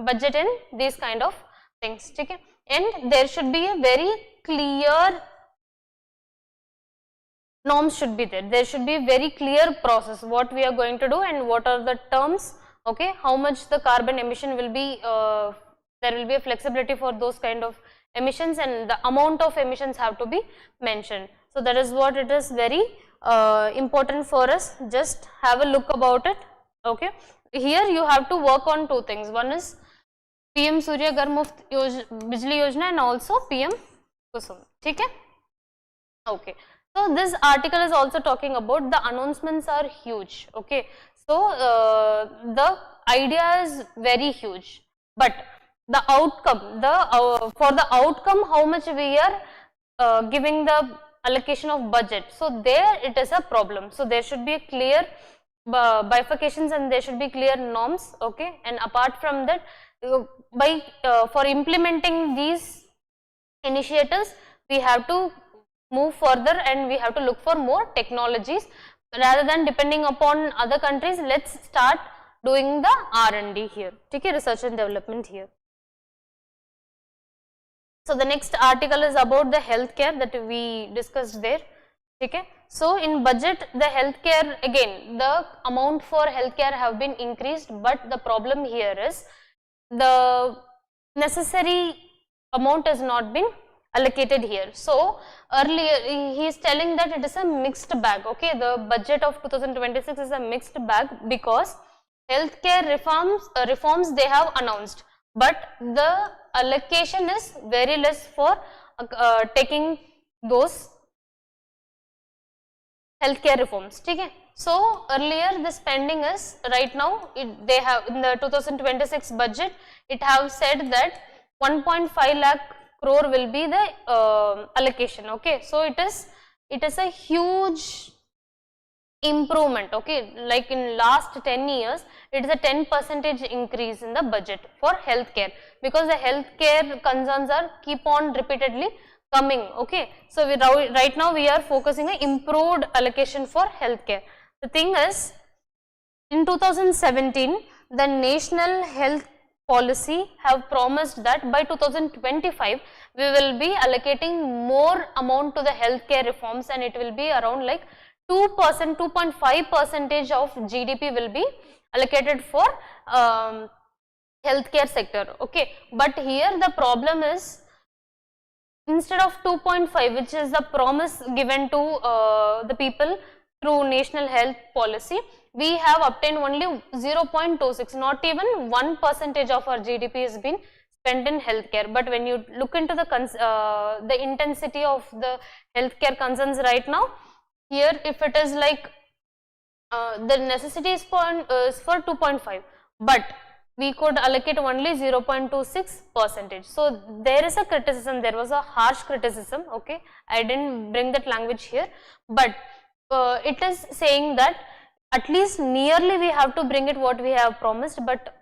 budget in these kind of things. Okay, and there should be a very clear norms should be there. There should be a very clear process what we are going to do and what are the terms. Okay, how much the carbon emission will be. There will be a flexibility for those kind of emissions, and the amount of emissions have to be mentioned. So that is what it is very important for us. Just have a look about it. Okay, here you have to work on two things. One is PM Surya Ghar Muft Bijli Yojana and also PM Kusum. Okay. Okay. So this article is also talking about the announcements are huge. Okay. So the idea is very huge, but the outcome, for the outcome, how much we are giving the allocation of budget. So there it is a problem. So there should be a clear bifurcations and there should be clear norms. Okay, and apart from that, for implementing these initiatives, we have to move further and we have to look for more technologies rather than depending upon other countries. Let's start doing the R&D here. Okay, research and development here. So the next article is about the healthcare that we discussed there. Okay, so in budget, the healthcare, again the amount for healthcare have been increased, but the problem here is the necessary amount has not been allocated here. So earlier he is telling that it is a mixed bag. Okay, the budget of 2026 is a mixed bag because healthcare reforms they have announced, but the allocation is very less for taking those healthcare reforms. Okay, so earlier the spending is right now they have in the 2026 budget it have said that 1.5 lakh crore will be the allocation. Okay, so it is a huge improvement. Okay, like in last 10 years it is a 10% increase in the budget for healthcare because the healthcare concerns are keep on repeatedly coming. Okay, so right now we are focusing on improved allocation for healthcare. The thing is, in 2017 the national health policy have promised that by 2025 we will be allocating more amount to the healthcare reforms, and it will be around like 2%, 2.5% of GDP will be allocated for healthcare sector. Okay, but here the problem is, instead of 2.5, which is the promise given to the people through national health policy, we have obtained only 0.26, not even 1% of our GDP has been spent in healthcare. But when you look into the intensity of the healthcare concerns right now, here if it is like the necessity is for 2.5, but we could allocate only 0.26%. So there is a criticism, there was a harsh criticism. Okay, I didn't bring that language here, but it is saying that at least nearly we have to bring it what we have promised, but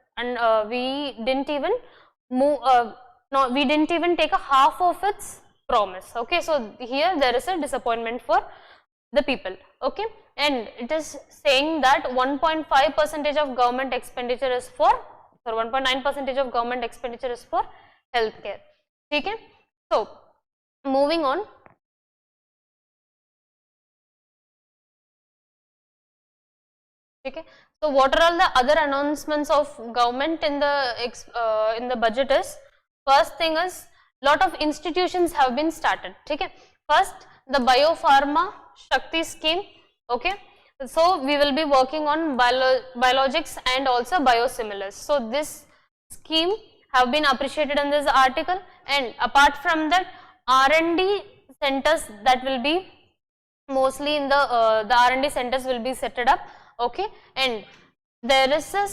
we didn't even move, no, we didn't even take a half of its promise. Okay, so here there is a disappointment for the people. Okay, and it is saying that 1.5% of government expenditure is for, 1.9% of government expenditure is for healthcare. Okay, so moving on. Okay, so what are all the other announcements of government in the budget is, first thing is lot of institutions have been started. Okay, first the biopharma Shakti scheme. Okay, so we will be working on biologics and also biosimilars. So this scheme have been appreciated in this article, and apart from that, R&D centers that will be mostly in the R&D centers will be set up. Okay, and there is a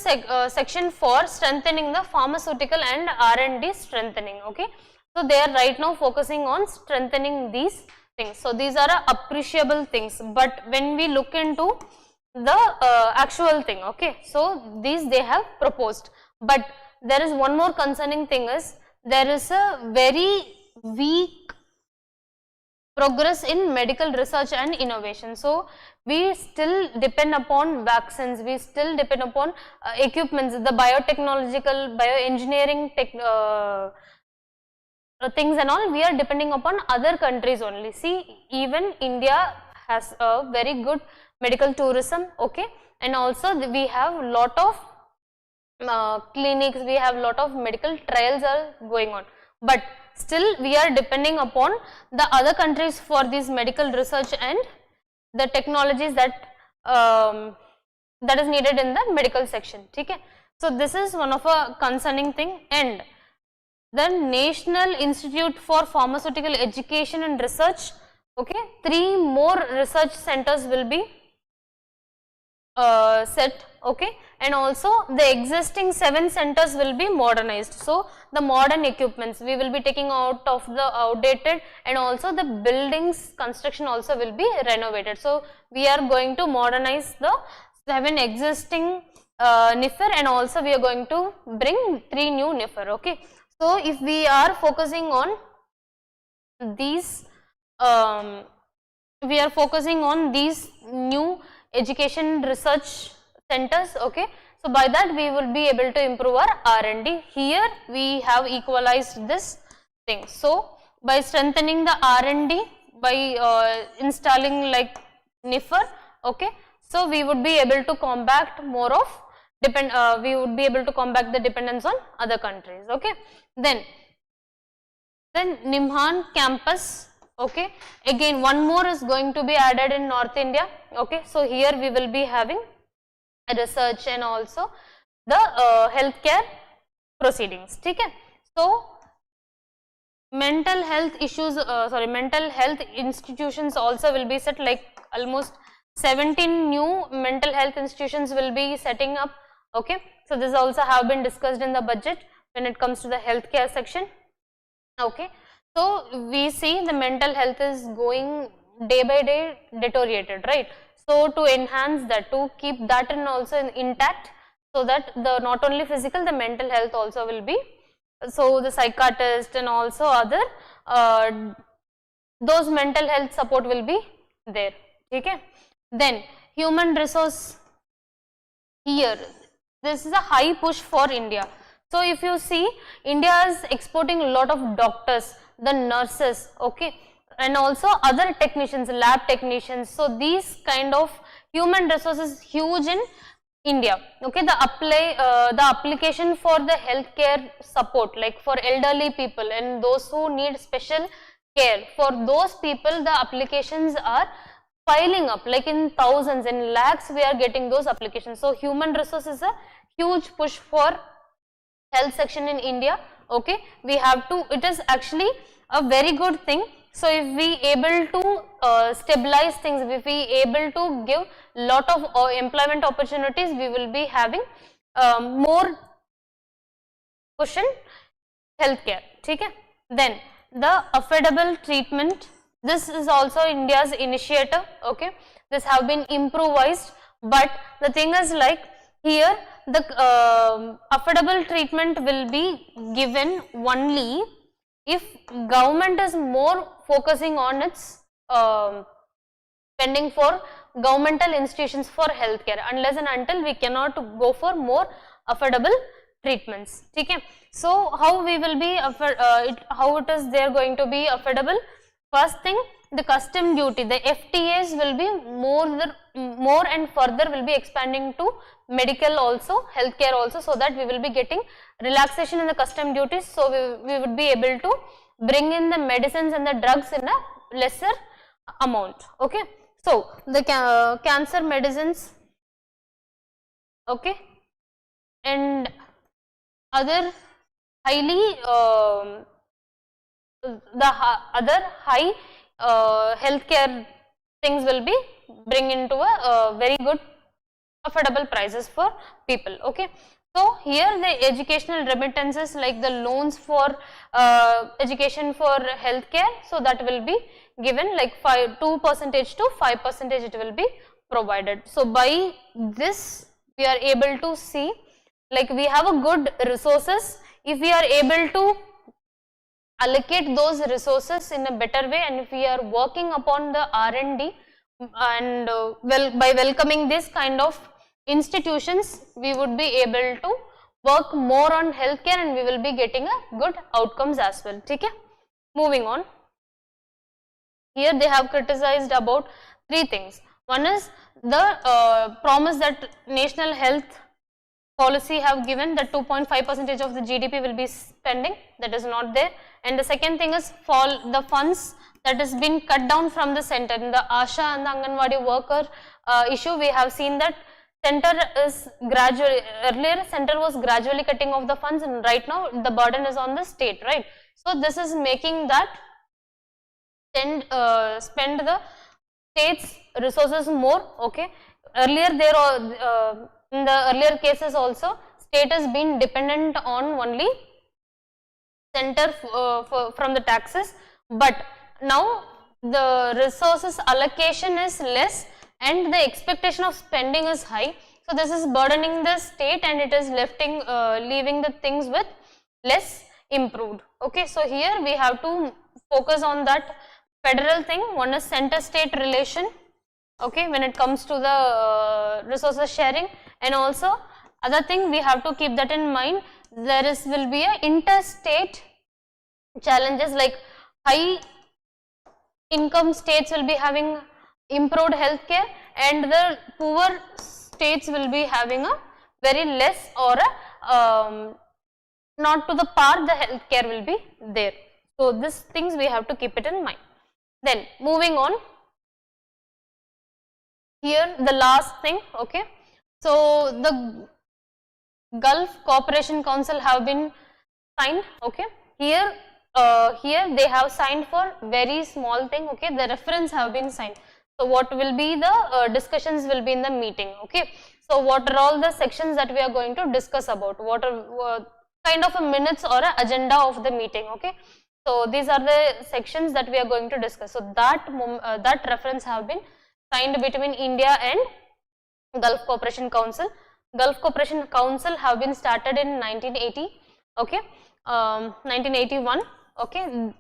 section for strengthening the pharmaceutical and R&D strengthening. Okay, so they are right now focusing on strengthening these things. So these are appreciable things, but when we look into the actual thing, okay, so these they have proposed, but there is one more concerning thing is, there is a very weak progress in medical research and innovation. So we still depend upon vaccines, we still depend upon equipments, the biotechnological, bioengineering things and all, we are depending upon other countries only. See, even India has a very good medical tourism. Okay, and also we have lot of clinics, we have lot of medical trials are going on, but still we are depending upon the other countries for this medical research and the technologies that that is needed in the medical section. Okay, so this is one of a concerning thing. And the National Institute for Pharmaceutical Education and Research, okay, 3 more research centers will be set. Okay, and also the existing 7 centers will be modernized. So the modern equipments we will be taking out of the outdated, and also the buildings construction also will be renovated. So we are going to modernize the 7 existing NIFR, and also we are going to bring 3 new NIFR. Okay, so if we are focusing on these new education research centers, okay, so by that we will be able to improve our R&D. Here we have equalized this thing. So by strengthening the R&D, by installing like NIFR, okay, so we would be able to combat more of we would be able to combat the dependence on other countries. Okay, then Nimhan campus. Okay, again one more is going to be added in North India. Okay, so here we will be having research and also the healthcare proceedings. Okay, so mental health issues, mental health institutions also will be set, like almost 17 new mental health institutions will be setting up. Okay, so this also have been discussed in the budget when it comes to the healthcare section. Okay, so we see the mental health is going day by day deteriorated, right? So to enhance that, to keep that and also intact, so that the not only physical, the mental health also will be, so the psychiatrist and also other those mental health support will be there. Okay, then human resource, here this is a high push for India. So if you see, India is exporting a lot of doctors, the nurses, okay, and also other technicians, lab technicians. So these kind of human resources huge in India. Okay, the application for the healthcare support, like for elderly people and those who need special care, for those people the applications are piling up, like in thousands, in lakhs we are getting those applications. So human resource is a huge push for health section in India. Okay, we have to, it is actually a very good thing. So if we able to stabilize things, if we able to give lot of employment opportunities, we will be having more push in healthcare. Okay, then the affordable treatment, this is also India's initiative. Okay, this have been improvised, but the thing is, like here the affordable treatment will be given only if government is more focusing on its spending for governmental institutions for healthcare. Unless and until we cannot go for more affordable treatments. Okay. So how we will be how it is there going to be affordable? First thing, the custom duty, the FTAs will be more and further will be expanding to medical also, healthcare also, so that we will be getting relaxation in the custom duties. So we would be able to bring in the medicines and the drugs in a lesser amount. Okay. So the cancer medicines, okay, and other highly other high healthcare things will be bring into a very good affordable prices for people. Okay. So here the educational remittances, like the loans for education for healthcare, so that will be given like 2% to 5% it will be provided. So by this we are able to see, like we have a good resources. If we are able to allocate those resources in a better way, and if we are working upon the R&D and by welcoming this kind of institutions, we would be able to work more on healthcare and we will be getting a good outcomes as well. Okay? Moving on. Here they have criticized about three things. One is the promise that national health policy have given that 2.5% of the GDP will be spending, that is not there. And the second thing is the funds that has been cut down from the center. In the ASHA and the Anganwadi worker issue, we have seen that center is gradually, earlier center was gradually cutting off the funds, and right now the burden is on the state, right? So this is making that spend the state's resources more. Okay, earlier there are in the earlier cases also state has been dependent on only center from the taxes, but now the resources allocation is less and the expectation of spending is high. So this is burdening the state and it is leaving the things with less improved. Okay, so here we have to focus on that federal thing. One is center state relation, okay, when it comes to the resources sharing, and also other thing we have to keep that in mind, there will be a interstate challenges, like high income states will be having improved healthcare and the poor states will be having a very less or a not to the par the healthcare will be there. So these things we have to keep it in mind. Then moving on, here the last thing, okay. So the Gulf Cooperation Council have been signed, okay. Here they have signed for very small thing, okay. The reference have been signed. So what will be the discussions will be in the meeting, okay. So what are all the sections that we are going to discuss about, what are kind of a minutes or a agenda of the meeting, okay. So these are the sections that we are going to discuss. So that reference have been signed between India and Gulf Cooperation Council. Gulf Cooperation Council have been started in 1980, okay, 1981, okay.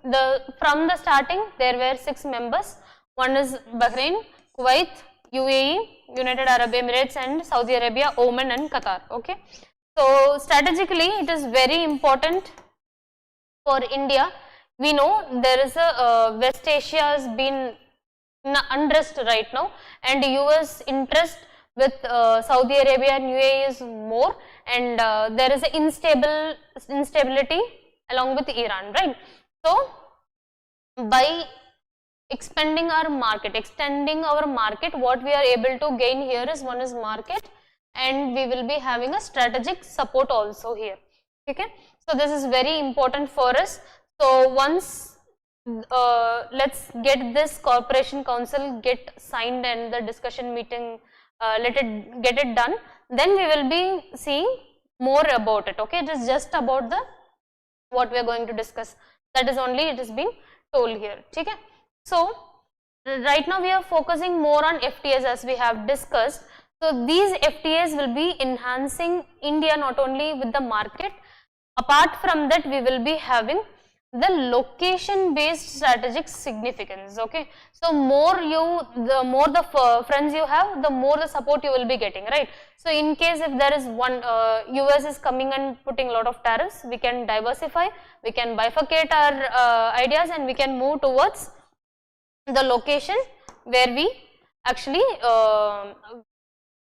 From the starting there were 6 members. One is Bahrain, Kuwait, UAE, United Arab Emirates, and Saudi Arabia, Oman and Qatar, okay. So strategically it is very important for India. We know there is a West Asia has been in unrest right now, and US interest with Saudi Arabia and UAE is more, and there is a instability along with Iran, right? So by extending our market, what we are able to gain here is, one is market, and we will be having a strategic support also here. Okay, so this is very important for us. So once let's get this corporation council get signed and the discussion meeting get it done, then we will be seeing more about it. Okay, it is just about the what we are going to discuss, that is only it is being told here. Okay, so right now we are focusing more on FTAs as we have discussed. So these FTAs will be enhancing India not only with the market, apart from that we will be having the location based strategic significance. Okay, so the more the friends you have, the more the support you will be getting, right? So in case if there is one US is coming and putting a lot of tariffs, we can diversify, we can bifurcate our ideas, and we can move towards the location where we actually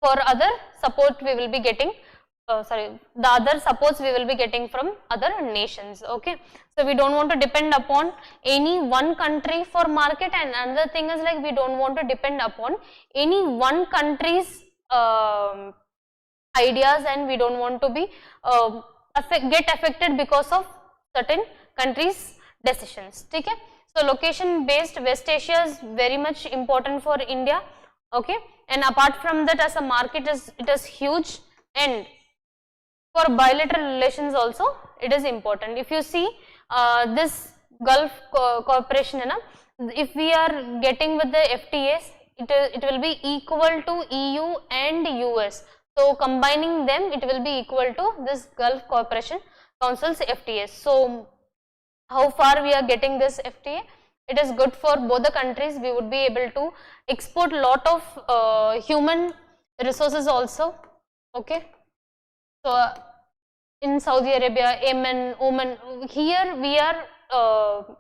for other support we will be getting the other supports we will be getting from other nations. Okay, so we don't want to depend upon any one country for market, and another thing is like we don't want to depend upon any one country's ideas, and we don't want to be get affected because of certain countries' decisions. Okay, so location based West Asia is very much important for India. Okay, and apart from that, as a market it is huge, and for bilateral relations also it is important. If you see this Gulf cooperation, if we are getting with the FTAs, it will be equal to EU and US. So combining them, it will be equal to this Gulf Cooperation Council's FTAs. So how far we are getting this FTA? It is good for both the countries. We would be able to export lot of human resources also. Okay, so in Saudi Arabia, Yemen, Oman, here we are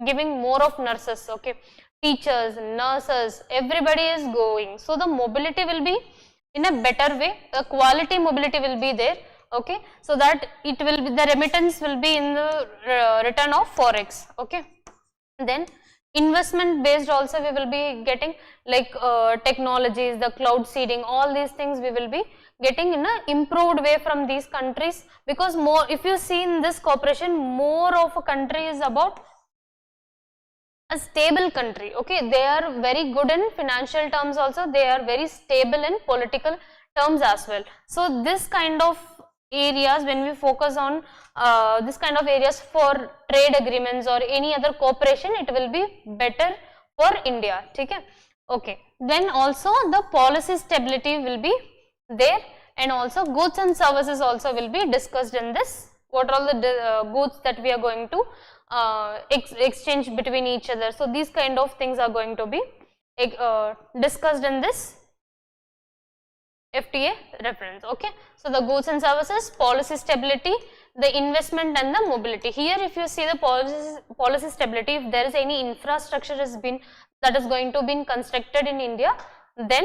giving more of nurses. Okay, teachers, nurses, everybody is going. So the mobility will be in a better way. The quality mobility will be there. Okay, so that it will be, the remittance will be in the return of forex. Okay. Then investment based also we will be getting, like technologies, the cloud seeding, all these things we will be getting in a improved way from these countries, because more, if you see in this cooperation, more of a country is about a stable country. Okay, they are very good in financial terms also, they are very stable in political terms as well. So this kind of areas, when we focus on this kind of areas for trade agreements or any other cooperation, it will be better for India. Okay, okay. Then also the policy stability will be there, and also goods and services also will be discussed in this. What are all the goods that we are going to exchange between each other? So these kind of things are going to be discussed in this FTA reference. Okay, so the goods and services, policy stability, the investment and the mobility. Here if you see the policy stability, if there is any infrastructure that is going to be constructed in India, then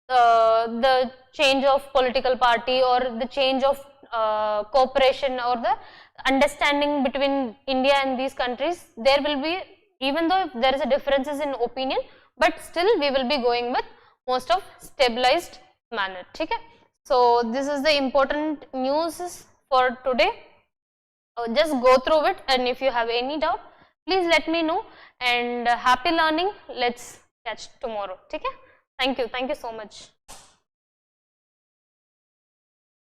the change of political party or the change of cooperation or the understanding between India and these countries, there will be, even though there is a differences in opinion, but still we will be going with most of stabilized manner. Okay, so this is the important news for today. Just go through it, and if you have any doubt, please let me know, and happy learning. Let's catch tomorrow. Okay, thank you so much.